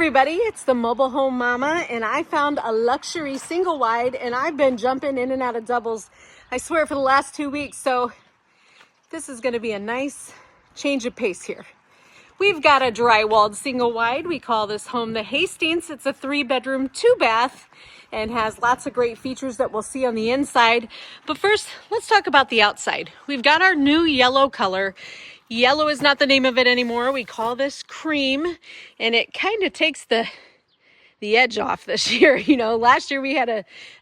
everybody, it's the Mobile Home Mama, and I found a luxury single wide, and I've been jumping in and out of doubles, I swear, for the last 2 weeks, so this is going to be a nice change of pace here. We've got a drywalled single wide. We call this home the Hastings. It's a 3-bedroom, 2-bath, and has lots of great features that we'll see on the inside. But first, let's talk about the outside. We've got our new yellow color. Yellow is not the name of it anymore. We call this cream, and it kind of takes the edge off this year. You know, last year we had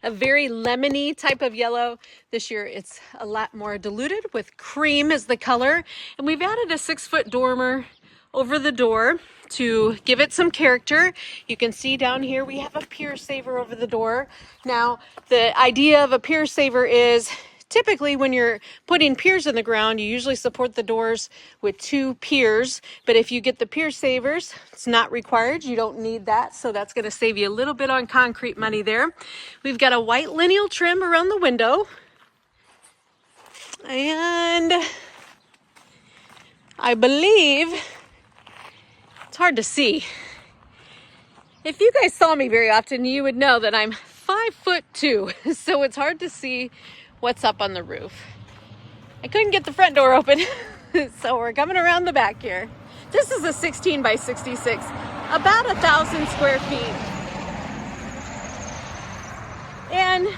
a very lemony type of yellow. This year it's a lot more diluted with cream as the color. And we've added a 6-foot dormer over the door to give it some character. You can see down here we have a pier saver over the door. Now, the idea of a pier saver is typically when you're putting piers in the ground, you usually support the doors with 2 piers. But if you get the pier savers, it's not required. You don't need that. So that's going to save you a little bit on concrete money there. We've got a white lineal trim around the window. And I believe it's hard to see. If you guys saw me very often, you would know that I'm 5'2", so it's hard to see what's up on the roof. I couldn't get the front door open, so we're coming around the back here. This is a 16 by 66, about 1,000 square feet, and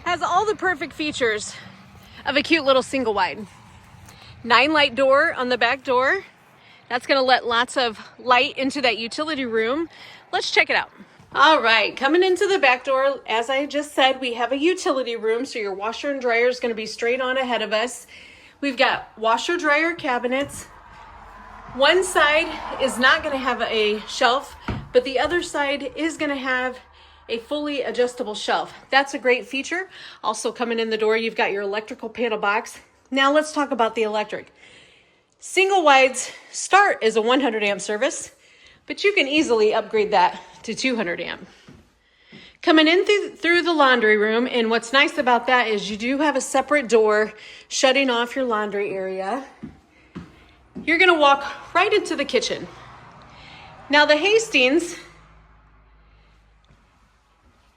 has all the perfect features of a cute little single wide. 9-light door on the back door. That's going to let lots of light into that utility room. Let's check it out. All right, coming into the back door, as I just said, we have a utility room, so your washer and dryer is going to be straight on ahead of us. We've got washer dryer cabinets. One side is not going to have a shelf, but the other side is going to have a fully adjustable shelf. That's a great feature. Also coming in the door, you've got your electrical panel box. Now let's talk about the electric. Single wides start as a 100 amp service, but you can easily upgrade that to 200 amp. Coming in through the laundry room, and what's nice about that is you do have a separate door shutting off your laundry area. You're gonna walk right into the kitchen. Now the Hastings,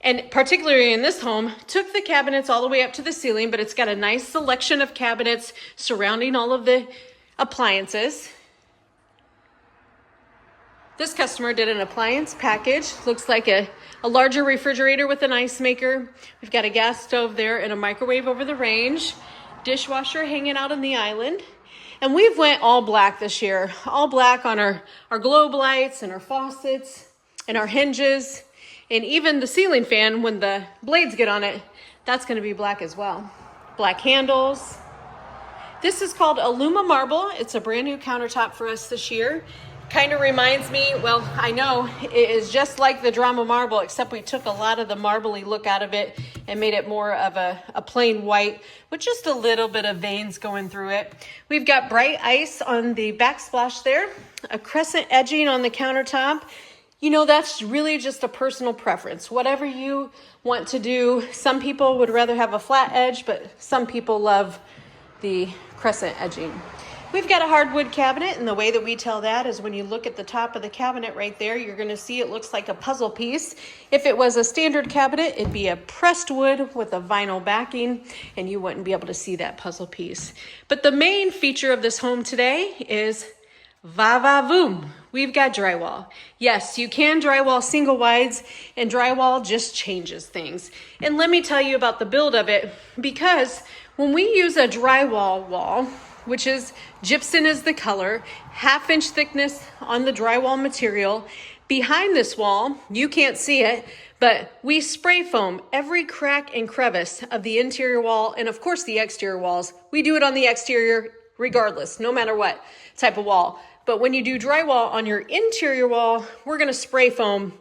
and particularly in this home, took the cabinets all the way up to the ceiling, but it's got a nice selection of cabinets surrounding all of the appliances. This customer did an appliance package. Looks like a larger refrigerator with an ice maker. We've got a gas stove there and a microwave over the range. Dishwasher hanging out on the island. And we've went all black this year. All black on our globe lights and our faucets and our hinges. And even the ceiling fan, when the blades get on it, that's going to be black as well. Black handles. This is called Aluma Marble. It's a brand new countertop for us this year. Kind of reminds me, well, I know it is just like the drama marble, except we took a lot of the marbly look out of it and made it more of a plain white with just a little bit of veins going through it. We've got bright ice on the backsplash there, a crescent edging on the countertop. You know, that's really just a personal preference. Whatever you want to do. Some people would rather have a flat edge, but some people love the crescent edging. We've got a hardwood cabinet, and the way that we tell that is when you look at the top of the cabinet right there, you're going to see it looks like a puzzle piece. If it was a standard cabinet, it'd be a pressed wood with a vinyl backing, and you wouldn't be able to see that puzzle piece. But the main feature of this home today is va-va-voom. We've got drywall. Yes, you can drywall single wides, and drywall just changes things. And let me tell you about the build of it, because when we use a drywall wall, which is gypsum is the color, 1/2 inch thickness on the drywall material. Behind this wall, you can't see it, but we spray foam every crack and crevice of the interior wall, and of course the exterior walls. We do it on the exterior regardless, no matter what type of wall. But when you do drywall on your interior wall, we're gonna spray foam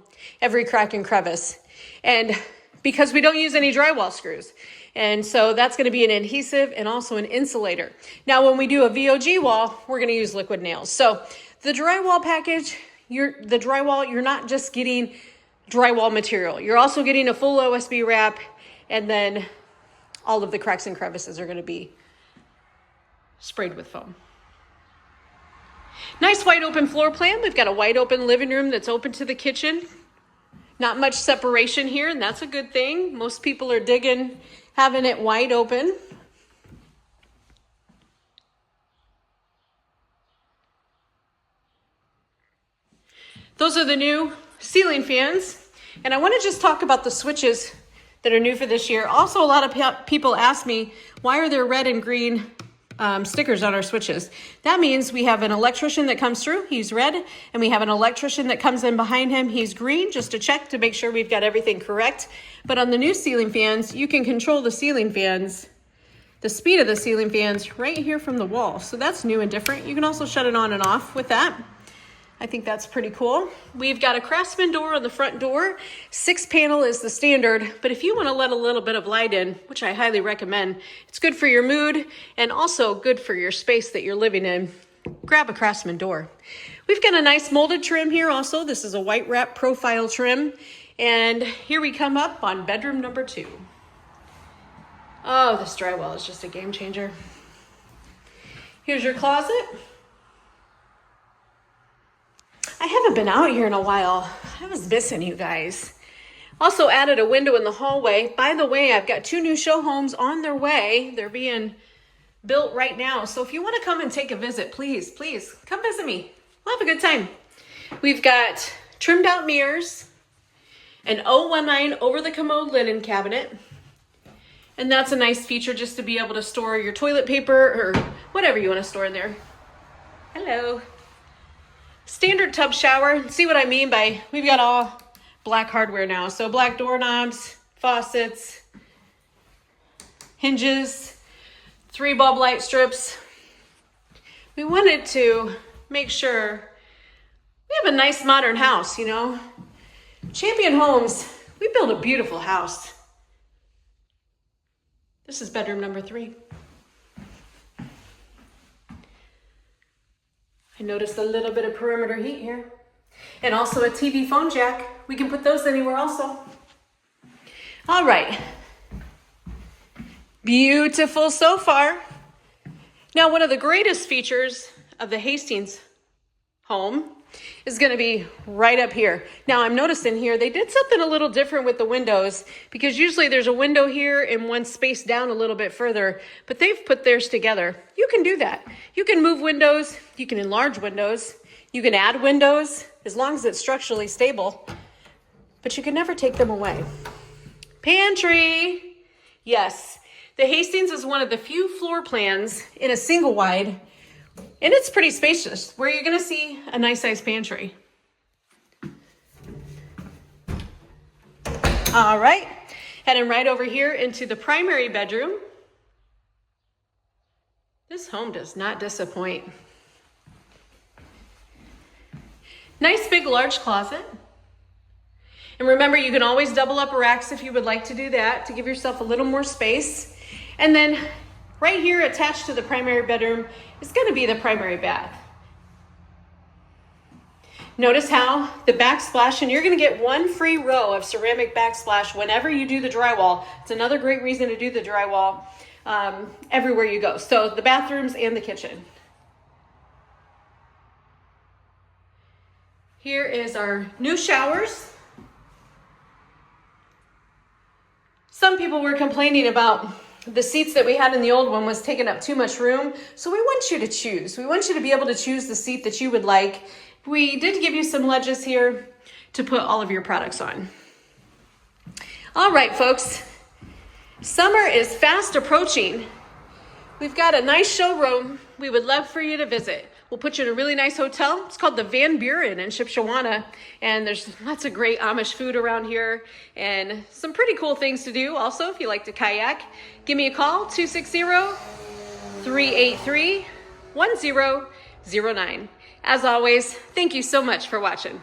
every crack and crevice. And because we don't use any drywall screws. And so that's going to be an adhesive and also an insulator. Now, when we do a VOG wall, we're going to use liquid nails. So the drywall package, you're not just getting drywall material. You're also getting a full OSB wrap, and then all of the cracks and crevices are going to be sprayed with foam. Nice wide open floor plan. We've got a wide open living room that's open to the kitchen. Not much separation here, and that's a good thing. Most people are digging having it wide open. Those are the new ceiling fans. And I want to just talk about the switches that are new for this year. Also, a lot of people ask me, why are there red and green stickers on our switches? That means we have an electrician that comes through, he's red, and we have an electrician that comes in behind him, he's green, just to check to make sure we've got everything correct. But on the new ceiling fans, you can control the ceiling fans, the speed of the ceiling fans right here from the wall. So that's new and different. You can also shut it on and off with that. I think that's pretty cool. We've got a craftsman door on the front door. 6 panel is the standard, but if you want to let a little bit of light in, which I highly recommend, it's good for your mood and also good for your space that you're living in, grab a craftsman door. We've got a nice molded trim here also. This is a white wrap profile trim. And here we come up on bedroom number 2. Oh, this drywall is just a game changer. Here's your closet. I haven't been out here in a while. I was missing you guys. Also added a window in the hallway. By the way, I've got 2 new show homes on their way. They're being built right now. So if you want to come and take a visit, please come visit me. We'll have a good time. We've got trimmed out mirrors, an 019 over the commode linen cabinet. And that's a nice feature just to be able to store your toilet paper or whatever you want to store in there. Hello. Standard tub shower. See what I mean by we've got all black hardware now. So black doorknobs, faucets, hinges, 3 bulb light strips. We wanted to make sure we have a nice modern house, you know. Champion Homes, we build a beautiful house. This is bedroom number 3. I noticed a little bit of perimeter heat here. And also a TV phone jack. We can put those anywhere also. All right. Beautiful so far. Now, one of the greatest features of the Hastings home is going to be right up here. Now, I'm noticing here they did something a little different with the windows, because usually there's a window here and one spaced down a little bit further, but they've put theirs together. You can do that. You can move windows, you can enlarge windows, you can add windows as long as it's structurally stable, but you can never take them away. Pantry. Yes, the Hastings is one of the few floor plans in a single wide, and it's pretty spacious, where you're going to see a nice sized pantry. All right, heading right over here into the primary bedroom. This home does not disappoint. Nice big large closet. And remember, you can always double up racks if you would like to do that to give yourself a little more space. And then right here attached to the primary bedroom is going to be the primary bath. Notice how the backsplash, and you're going to get 1 free row of ceramic backsplash whenever you do the drywall. It's another great reason to do the drywall everywhere you go. So the bathrooms and the kitchen. Here is our new showers. Some people were complaining about the seats that we had in the old one was taking up too much room. So we want you to choose. We want you to be able to choose the seat that you would like. We did give you some ledges here to put all of your products on. All right, folks. Summer is fast approaching. We've got a nice showroom we would love for you to visit. We'll put you in a really nice hotel. It's called the Van Buren in Shipshawana. And there's lots of great Amish food around here and some pretty cool things to do. Also, if you like to kayak, give me a call, 260-383-1009. As always, thank you so much for watching.